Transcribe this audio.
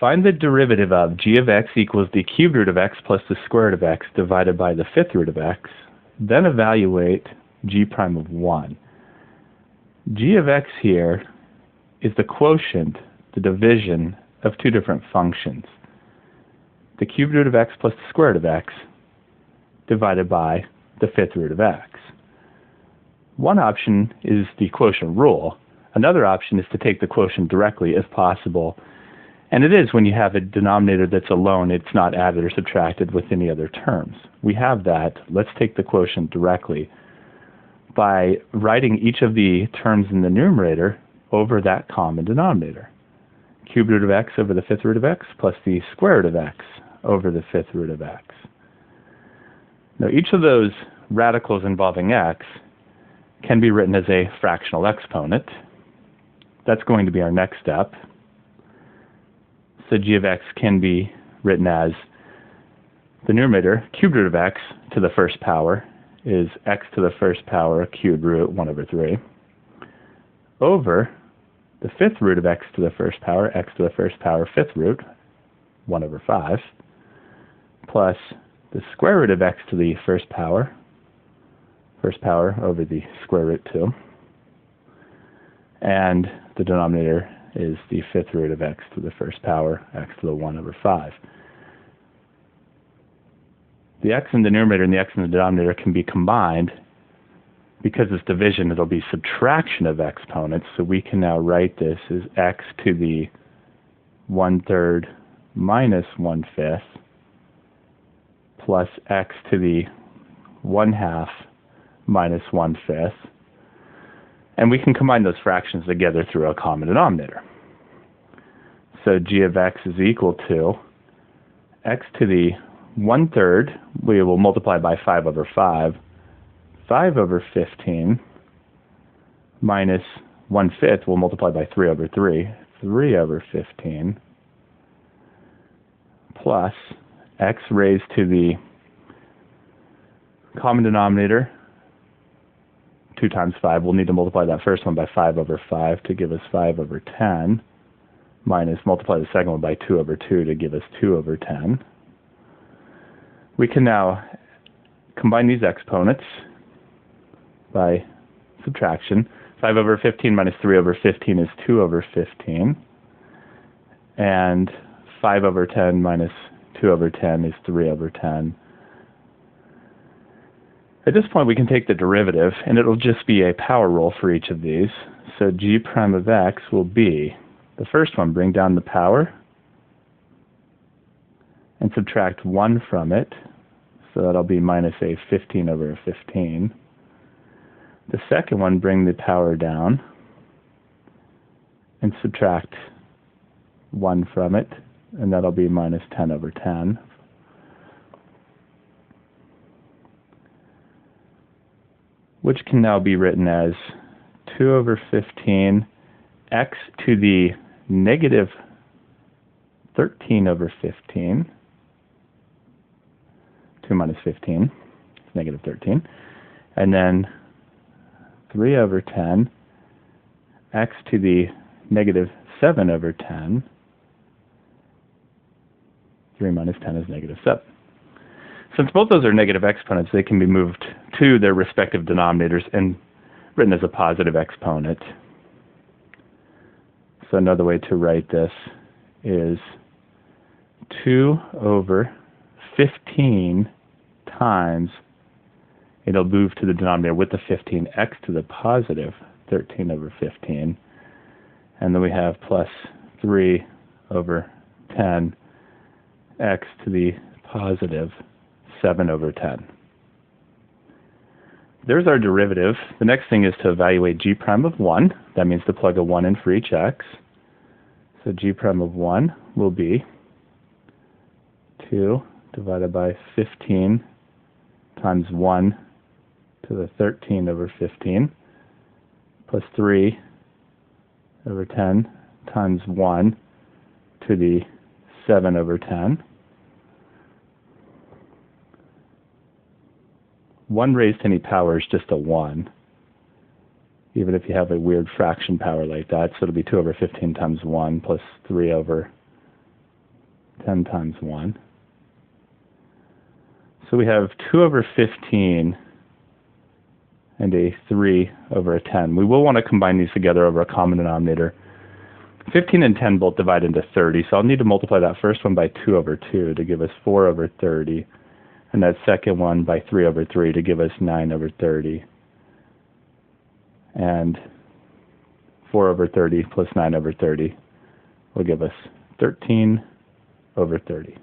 Find the derivative of g of x equals the cubed root of x plus the square root of x divided by the fifth root of x. Then evaluate g prime of 1. G of x here is the quotient, the division of two different functions. The cubed root of x plus the square root of x divided by the fifth root of x. One option is the quotient rule. Another option is to take the quotient directly if possible. And it is when you have a denominator that's alone, it's not added or subtracted with any other terms. We have that. Let's take the quotient directly by writing each of the terms in the numerator over that common denominator. Cubed root of x over the fifth root of x plus the square root of x over the fifth root of x. Now each of those radicals involving x can be written as a fractional exponent. That's going to be our next step. So g of x can be written as the numerator, cubed root of x to the first power, is x to the first power cubed root 1 over 3, over the fifth root of x to the first power, x to the first power fifth root, 1 over 5, plus the square root of x to the first power over the square root 2, and the denominator is the fifth root of x to the first power, x to the 1 over 5. The x in the numerator and the x in the denominator can be combined. Because it's division, it'll be subtraction of exponents, so we can now write this as x to the 1/3 minus 1/5 plus x to the 1/2 minus 1/5. And we can combine those fractions together through a common denominator. So g of x is equal to x to the 1/3, we will multiply by 5 over 5, 5 over 15, minus 1/5, we'll multiply by 3 over 3, 3 over 15, plus x raised to the common denominator, 2 times 5. We'll need to multiply that first one by 5 over 5 to give us 5 over 10, minus multiply the second one by 2 over 2 to give us 2 over 10. We can now combine these exponents by subtraction. 5 over 15 minus 3 over 15 is 2 over 15. And 5 over 10 minus 2 over 10 is 3 over 10. At this point, we can take the derivative, and it'll just be a power rule for each of these. So g prime of x will be, the first one, bring down the power, and subtract 1 from it. So that'll be minus a 15 over a 15. The second one, bring the power down, and subtract 1 from it, and that'll be minus 10 over 10. Which can now be written as 2 over 15 x to the negative 13 over 15. 2 minus 15 is negative 13. And then 3 over 10 x to the negative 7 over 10. 3 minus 10 is negative 7. Since both those are negative exponents, they can be moved to their respective denominators and written as a positive exponent. So another way to write this is 2 over 15 times, it'll move to the denominator with the 15, x to the positive 13 over 15. And then we have plus 3 over 10, x to the positive 7 over 10. There's our derivative. The next thing is to evaluate g prime of 1. That means to plug a 1 in for each x. So g prime of 1 will be 2 divided by 15 times 1 to the 13 over 15 plus 3 over 10 times 1 to the 7 over 10. 1 raised to any power is just a 1, even if you have a weird fraction power like that. So it'll be 2 over 15 times 1 plus 3 over 10 times 1. So we have 2 over 15 and a 3 over a 10. We will want to combine these together over a common denominator. 15 and 10 both divide into 30, so I'll need to multiply that first one by 2 over 2 to give us 4 over 30, and that second one by 3 over 3 to give us 9 over 30. And 4 over 30 plus 9 over 30 will give us 13 over 30.